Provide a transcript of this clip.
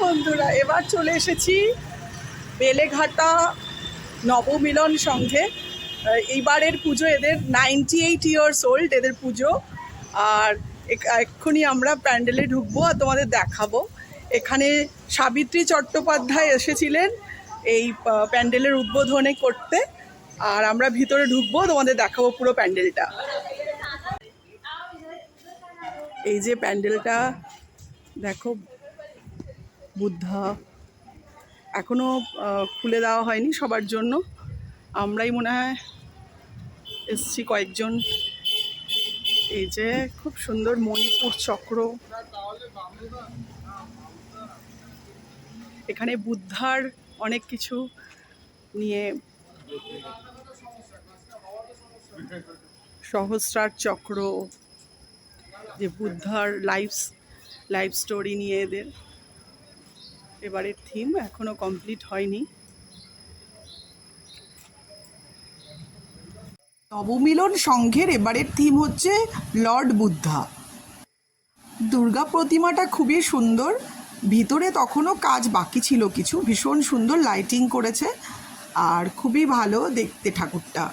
বন্ধুরা, এবার চলে এসেছি বেলেঘাটা নবমিলন সংঘে। এইবারের পুজো এদের 98 ইয়ার্স ওল্ড এদের পুজো। আর এক্ষুনি আমরা প্যান্ডেলে ঢুকবো আর তোমাদের দেখাবো। এখানে সাবিত্রী চট্টোপাধ্যায় এসেছিলেন এই প্যান্ডেলের উদ্বোধনে করতে। আর আমরা ভিতরে ঢুকবো, তোমাদের দেখাবো পুরো প্যান্ডেলটা। এই যে প্যান্ডেলটা দেখো, বুদ্ধা এখনো খুলে দেওয়া হয়নি সবার জন্য। আমরাই মনে হয় এসছি কয়েকজন। এই যে খুব সুন্দর মণিপুর চক্র, এখানে বুদ্ধার অনেক কিছু নিয়ে, সহস্রার চক্র, যে বুদ্ধার লাইফ স্টোরি নিয়ে এদের এবারের থিম এখনো কমপ্লিট হয়নি। নবমিলন সংঘের এবারের থিম হচ্ছে লর্ড বুদ্ধা। দুর্গা প্রতিমাটা খুবই সুন্দর, ভিতরে তখনও কাজ বাকি ছিল কিছু। ভীষণ সুন্দর লাইটিং করেছে আর খুবই ভালো দেখতে ঠাকুরটা।